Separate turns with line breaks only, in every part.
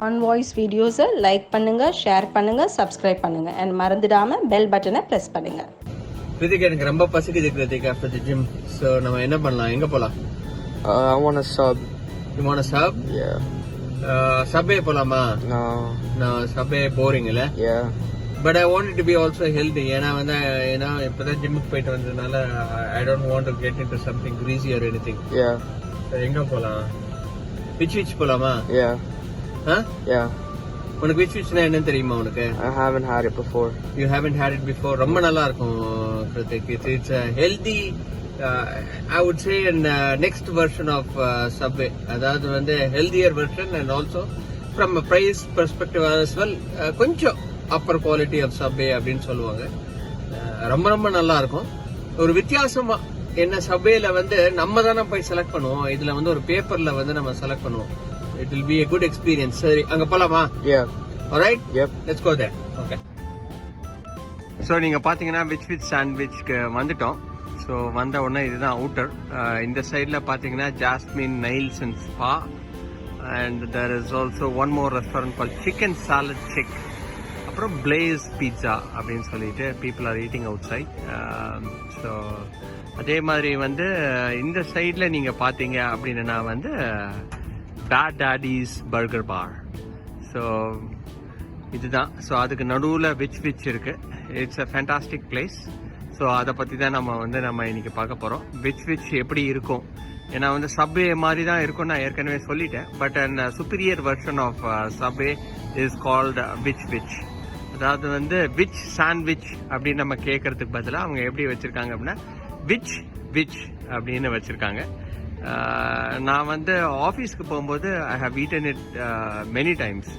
Fun voice வீடியோஸை like பண்ணுங்கள், share பண்ணுங்கள், சப்ஸ்கிரைப் பண்ணுங்கள் அண்ட் மறந்துடாமல் பெல் பட்டனை ப்ரெஸ் பண்ணுங்கள்.
கிருத்திக், எனக்கு ரொம்ப பசிக்குது Krithik. After the gym. So நம்ம என்ன பண்ணலாம்? எங்கே போகலாம்?
I want a sub.
You want a sub?
Yeah.
Subway போலாமா?
No,
Subway போரிங் இல்லை?
yeah.
But I want to be also healthy. ஏன்னா இப்போதான் ஜிம்முக்கு போயிட்டு வந்ததுனால I don't want to get into something greasy or anything.
Yeah.
எங்க போலாம்? Which போலாமா?
Yeah. Yeah.
உனக்கு விச்னா என்னன்னு தெரியுமா உனக்கு?
I haven't had it before.
You haven't had it before. ரொம்ப நல்லா இருக்கும் Hrithik. It's a healthy, I would say an next version of Subway. அதாவது வந்து healthier version and also from a price perspective as well கொஞ்சம் Appar quality of Subway அப்படின்னு சொல்லுவாங்க. ரொம்ப ரொம்ப நல்லா இருக்கும். ஒரு வித்தியாசமா என்ன Subwayல வந்து நம்ம தானே போய் செலக்ட் பண்ணுவோம். இதுல வந்து ஒரு பேப்பர்ல வந்து நம்ம செலக்ட் பண்ணுவோம். It will be a good experience. சரி, அங்க போலாமா?
Yeah.
Alright?
Yep.
Let's go there. Okay. So நீங்கள் பார்த்தீங்கன்னா விச் சாண்ட்விச்க்கு வந்துட்டோம். ஸோ வந்த உடனே இதுதான் அவுட்டர். இந்த சைடில் பார்த்தீங்கன்னா jasmine nails and spa and there is also one more restaurant call chicken salad chick, அப்புறம் பிளேஸ் பீட்சா அப்படின்னு சொல்லிட்டு people are eating outside. So அதே மாதிரி வந்து இந்த சைடில் நீங்கள் பார்த்தீங்க அப்படின்னா வந்து Bad Daddy's Burger Bar. So இதுதான். ஸோ அதுக்கு நடுவில் விச் இருக்கு. It's a fantastic place. So அதை பற்றி தான் நம்ம இன்னைக்கு பார்க்க போகிறோம். விச் எப்படி இருக்கும்? ஏன்னா வந்து சப்வே மாதிரி தான் இருக்கும், நான் ஏற்கனவே சொல்லிட்டேன். But and superior version of Subway is called Wich. அதாவது வந்து விச் சாண்ட்விச் அப்படின்னு நம்ம கேட்கறதுக்கு பதிலாக அவங்க எப்படி வச்சிருக்காங்க அப்படின்னா விச் அப்படின்னு வச்சிருக்காங்க. நான் வந்து ஆஃபீஸ்க்கு போகும்போது I have eaten it many times.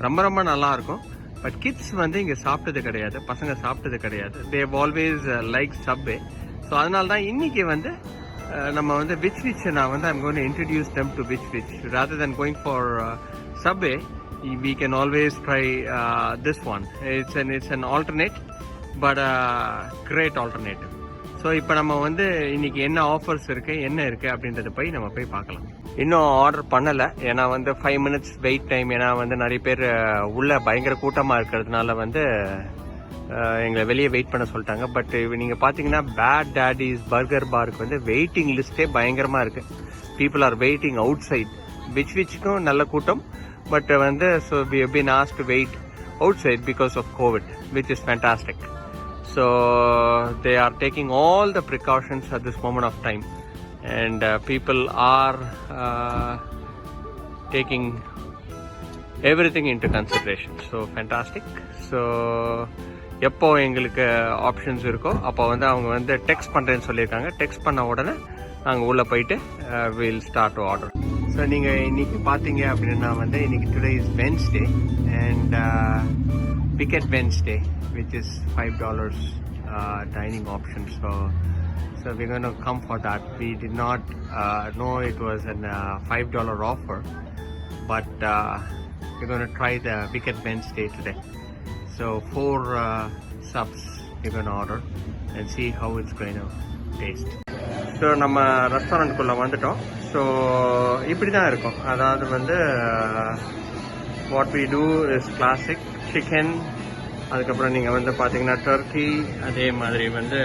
ரொம்ப நல்லா இருக்கும். பட் கிட்ஸ் வந்து இங்கே சாப்பிட்டது கிடையாது, பசங்க சாப்பிட்டது கிடையாது. They have always like subway. So அதனால தான் இன்னைக்கு வந்து நம்ம வந்து விச் நான் வந்து I'm going to introduce them to which rather than going for subway. we can always try this one. It's an alternate but great alternative. So இப்போ நம்ம வந்து இன்னைக்கு என்ன ஆஃபர்ஸ் இருக்கு, என்ன இருக்கு அப்படின்றத நம்ம போய் பார்க்கலாம். இன்னும் ஆர்டர் பண்ணலை, ஏன்னா வந்து 5 minutes வெயிட் டைம். ஏன்னா வந்து நிறைய பேர் உள்ள பயங்கர கூட்டமாக இருக்கிறதுனால வந்து எங்களை வெளியே வெயிட் பண்ண சொல்லிட்டாங்க. பட் நீங்கள் பார்த்தீங்கன்னா பேட் டாடிஸ் பர்கர் பாருக்கு வந்து வெயிட்டிங் லிஸ்டே பயங்கரமாக இருக்கு. People are waiting outside. விச்சுக்கும் நல்ல கூட்டம். பட் வந்து so we have been asked to wait outside because of COVID, which is fantastic. So they are taking all the precautions at this moment of time, and people are taking everything into consideration. So fantastic. So எப்போ எங்களுக்கு options இருக்கோ அப்போ வந்து அவங்க வந்து text பண்ணுறேன்னு சொல்லியிருக்காங்க. Text பண்ண உடனே நாங்கள் உள்ளே போயிட்டு will start to order. So நீங்கள் இன்னைக்கு பார்த்தீங்க அப்படின்னா வந்து இன்னைக்கு today is Wednesday and picket Wednesday, which is $5 dining option. So we're going to come for that. We did not know it was a $5 offer, but we're going to try the Wicked Wednesday today. So 4 subs we're going to order and see how it's going to taste. So நம்ம ரெஸ்டாரண்ட்குள்ளே வந்துட்டோம். So இப்படி தான் இருக்கும். அதாவது வந்து what we do is classic chicken, அதுக்கப்புறம் நீங்கள் வந்து பார்த்தீங்கன்னா டர்க்கி, அதே மாதிரி வந்து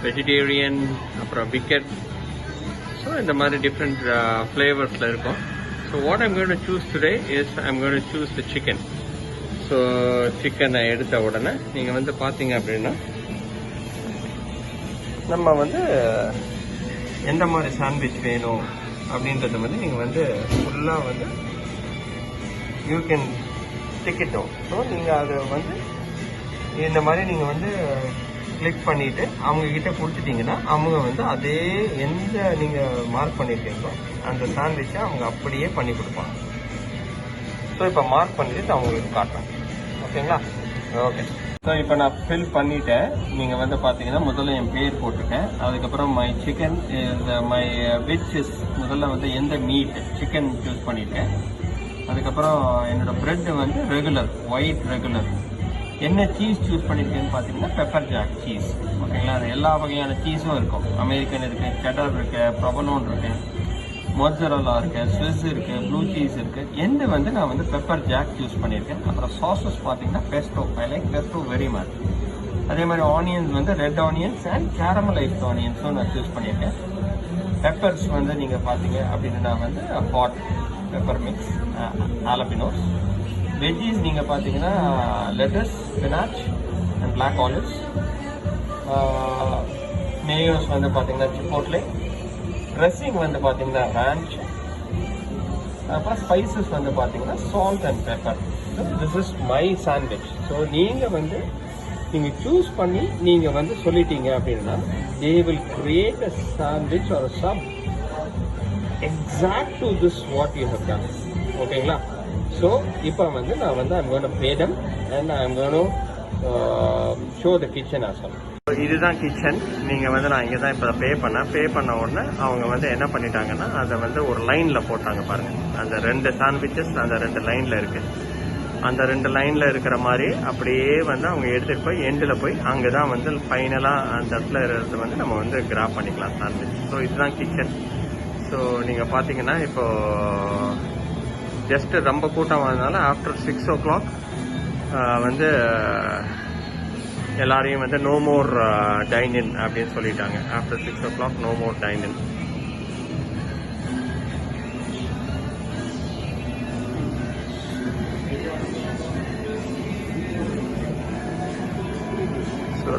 வெஜிடேரியன், அப்புறம் பிக்கெட். ஸோ இந்த மாதிரி டிஃப்ரெண்ட் ஃப்ளேவர்ஸில் இருக்கும். So what I'm going to choose today is I'm going to choose the chicken. So சிக்கனை எடுத்த உடனே நீங்கள் வந்து பார்த்தீங்க அப்படின்னா நம்ம வந்து எந்த மாதிரி சாண்ட்விச் வேணும் அப்படின்றத வந்து நீங்கள் வந்து ஃபுல்லாக வந்து யூ கேன் டிக்கெட்டும். ஸோ நீங்கள் அதை வந்து இந்த மாதிரி நீங்கள் வந்து கிளிக் பண்ணிவிட்டு அவங்கக்கிட்ட கொடுத்துட்டிங்கன்னா அவங்க வந்து அதே எந்த நீங்கள் மார்க் பண்ணியிருக்கீங்களோ அந்த சாண்ட்விச்சை அவங்க அப்படியே பண்ணி கொடுப்பாங்க. ஸோ இப்போ மார்க் பண்ணிவிட்டு அவங்களுக்கு காட்டுறேன். ஓகேங்களா? ஓகே. ஸோ இப்போ நான் ஃபில் பண்ணிவிட்டேன். நீங்கள் வந்து பார்த்தீங்கன்னா முதல்ல என் பேர் போட்டிருக்கேன். அதுக்கப்புறம் my chicken my which is முதல்ல வந்து எந்த மீட் சிக்கன் சூஸ் பண்ணியிருக்கேன். அதுக்கப்புறம் என்னோட பிரெட் வந்து ரெகுலர் ஒயிட் ரெகுலர். என்ன சீஸ் சூஸ் பண்ணியிருக்கேன்னு பார்த்தீங்கன்னா பெப்பர் ஜாக் சீஸ். ஓகேங்களா? அது எல்லா வகையான சீஸும் இருக்கும். அமெரிக்கன் இருக்குது, செடர் இருக்குது, ப்ரொவலோன் இருக்குது. மொட்சரல்லா இருக்குது, ஸ்விஸ் இருக்குது, ப்ளூ சீஸ் இருக்குது. எந்த வந்து நான் வந்து பெப்பர் ஜாக் யூஸ் பண்ணியிருக்கேன். அப்புறம் சாஸஸ் பார்த்தீங்கன்னா pesto, I like pesto very much. அதே மாதிரி ஆனியன்ஸ் வந்து ரெட் ஆனியன்ஸ் அண்ட் கேரமலைஸ்ட் ஆனியன்ஸும் நான் சூஸ் பண்ணியிருக்கேன். பெப்பர்ஸ் வந்து நீங்கள் பார்த்தீங்க அப்படின்னா வந்து hot pepper mix jalapenos. Veggies நீங்கள் பார்த்தீங்கன்னா lettuce, spinach and black olives. Mayos வந்து பார்த்தீங்கன்னா சிப்போட்லே. ட்ரெஸ்ஸிங் வந்து பார்த்தீங்கன்னா ranch. அப்புறம் ஸ்பைசஸ் வந்து பார்த்தீங்கன்னா salt and pepper. This is my sandwich. So நீங்கள் சூஸ் பண்ணி நீங்கள் வந்து சொல்லிட்டீங்க அப்படின்னா they will create a sandwich or a sub exact to this what you have done. ஓகேங்களா? ஸோ இப்போ வந்து நான் வந்து I'm going to pay them and I'm going to show the kitchen as well. இதுதான் கிச்சன். நீங்கள் வந்து நான் இங்கே தான் இப்போ பே பண்ண உடனே அவங்க வந்து என்ன பண்ணிட்டாங்கன்னா அதை வந்து ஒரு லைனில் போட்டாங்க பாருங்கள். அந்த 2 சாண்ட்விச்சஸ் அந்த 2 லைனில் இருக்குது. அந்த 2 லைனில் இருக்கிற மாதிரி அப்படியே வந்து அவங்க எடுத்துகிட்டு போய் எண்டில் போய் அங்கே தான் வந்து ஃபைனலாக அந்த இடத்துல இருக்கிறது வந்து நம்ம வந்து கிராப் பண்ணிக்கலாம் சாண்ட்விச். ஸோ இதுதான் கிச்சன். ஸோ நீங்கள் பார்த்தீங்கன்னா இப்போது ஜஸ்ட்டு ரொம்ப கூட்டம் வந்ததுனால ஆஃப்டர் 6 o'clock வந்து எல்லாரையும் வந்து நோ மோர் டைன் இன் அப்படின்னு சொல்லிட்டாங்க. After 6 o'clock no more dine in. So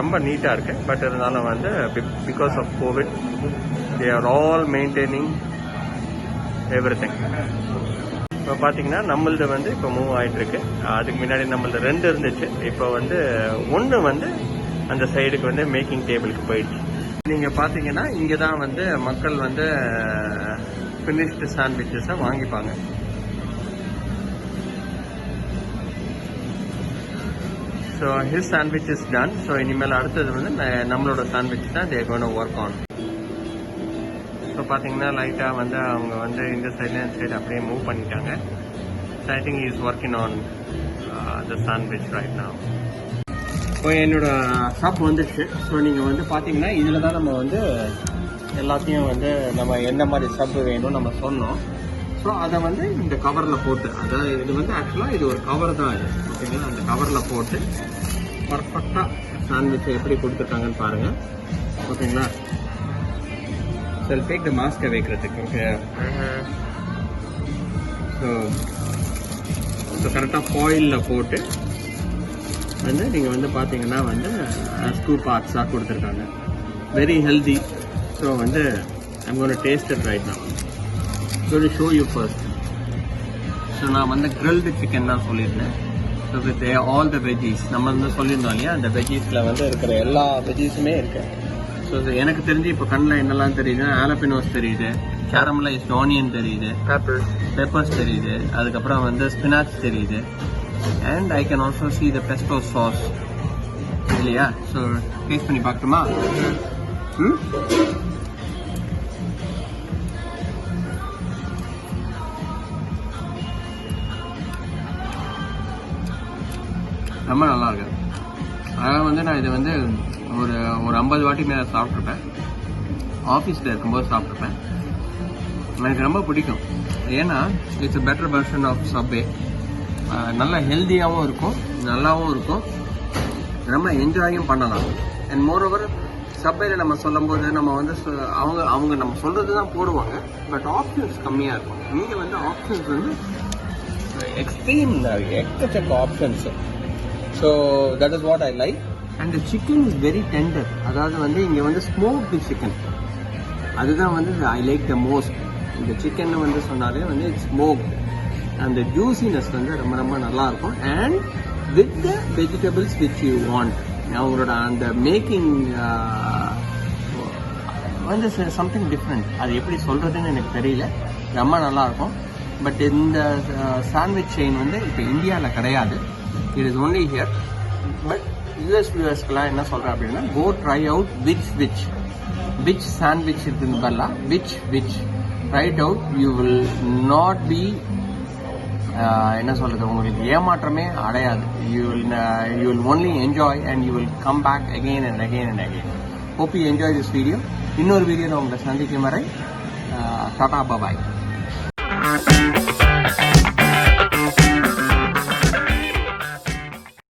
ரொம்ப நீட்டாக இருக்கு. பட் இருந்தாலும் வந்து because of COVID they are all maintaining everything. இப்போ பார்த்தீங்கன்னா நம்மளது வந்து இப்போ மூவ் ஆகிட்டு இருக்கு. அதுக்கு முன்னாடி நம்மளது 2 இருந்துச்சு. இப்போ வந்து 1 வந்து அந்த சைடுக்கு வந்து மேக்கிங் டேபிளுக்கு போயிடுச்சு. நீங்கள் பார்த்தீங்கன்னா இங்கே தான் வந்து மக்கள் வந்து ஃபினிஷ்டு சாண்ட்விச்சஸை வாங்கிப்பாங்க. So his sandwich is done. So இனிமேல் அடுத்தது வந்து நம்மளோட சாண்ட்விச் தான் தே கோன் ஒர்க் ஆன். ஸோ பார்த்தீங்கன்னா லைட்டாக வந்து அவங்க வந்து இந்த சைட்ல இந்த சைடு அப்படியே மூவ் பண்ணிட்டாங்க. So I think is working on the sandwich right now. இப்போ என்னோட ஷாப் வந்துடுச்சு. ஸோ நீங்கள் வந்து பார்த்தீங்கன்னா இதில் தான் நம்ம வந்து எல்லாத்தையும் வந்து நம்ம எந்த மாதிரி சப் வேணும் நம்ம சொன்னோம். ஸோ அதை வந்து இந்த கவரில் போட்டு, அதாவது இது வந்து ஆக்சுவலாக இது ஒரு கவர் தான் இது. ஓகேங்களா? அந்த கவரில் போட்டு பர்ஃபெக்டாக சாண்ட்விச்சை எப்படி கொடுத்துருக்காங்கன்னு பாருங்கள். ஓகேங்களா? டேக் த மாஸ்கை வைக்கிறதுக்கு. ஓகே. ஸோ கரெக்டாக ஃபாயிலில் போட்டு வந்து நீங்கள் வந்து பார்த்தீங்கன்னா வந்து 2 பார்ட்ஸாக கொடுத்துருக்காங்க. Very healthy. ஸோ வந்து I'm going to taste it right now. So to show you first. So நான் வந்து கிரில்டு சிக்கன் தான் சொல்லியிருந்தேன். So with all the veggies நம்ம வந்து சொல்லியிருந்தோம் இல்லையா, அந்த வெஜ்ஜீஸில் வந்து இருக்கிற எல்லா வெஜ்ஜீஸுமே இருக்கு. ஸோ எனக்கு தெரிஞ்சு இப்போ கண்ணில் என்னெல்லாம் தெரியுது, ஆலபினோஸ் தெரியுது, கேரமலைஸ்ட் ஆனியன் தெரியுது, பெப்பர்ஸ் தெரியுது, அதுக்கப்புறம் வந்து ஸ்பினாச் தெரியுது, and I can also see the Bairstow sauce இல்லையா. ஸோ டேஸ்ட் பண்ணி பார்க்கணுமா? ரொம்ப நல்லா இருக்கு. அதனால் வந்து நான் இதை வந்து ஒரு 50 வாட்டி மேலே சாப்பிட்ருப்பேன். ஆஃபீஸில் இருக்கும்போது சாப்பிட்ருப்பேன். எனக்கு ரொம்ப பிடிக்கும். ஏன்னா it's better version of subway. நல்லா ஹெல்த்தியாகவும் இருக்கும், நல்லாவும் இருக்கும், ரொம்ப என்ஜாயும் பண்ணலாம். அண்ட் மோரோவர் சப்வேல நம்ம சொல்லும்போது நம்ம வந்து அவங்க நம்ம சொல்கிறது தான் போடுவாங்க. பட் ஆப்ஷன்ஸ் கம்மியாக இருக்கும். இங்கே வந்து ஆப்ஷன்ஸ் வந்து எக்ஸ்ட்ரீம் எக்கச்சக்க options. So that is what I like. And the chicken is very tender. அதாவது வந்து இங்கே வந்து ஸ்மோக்டு சிக்கன், அதுதான் வந்து ஐ லைக் த மோஸ்ட். இந்த சிக்கன் வந்து சொன்னாலே வந்து இட்ஸ் ஸ்மோக்டு. அந்த ஜூசினஸ் வந்து ரொம்ப ரொம்ப நல்லாயிருக்கும். And with the vegetables which you want. அவங்களோட அந்த மேக்கிங் வந்து சம்திங் டிஃப்ரெண்ட். அது எப்படி சொல்கிறதுன்னு எனக்கு தெரியல. ரொம்ப நல்லாயிருக்கும். பட் இந்த சாண்ட்விச் செயின் வந்து இப்போ இந்தியாவில் கிடையாது. It is only here. But US வியூவர்ஸ்க்கெலாம் என்ன சொல்கிறேன் அப்படின்னா, go try out Wich sandwich இருக்குன்னு பதிலா Wich try it out. You will not be என்ன சொல்கிறது, உங்களுக்கு ஏமாற்றமே அடையாது. You will only enjoy and you will come back again and again and again. Hope you enjoy this video. இன்னொரு வீடியோவில் உங்களை சந்திக்கும் வரை டாடா பாபாய்.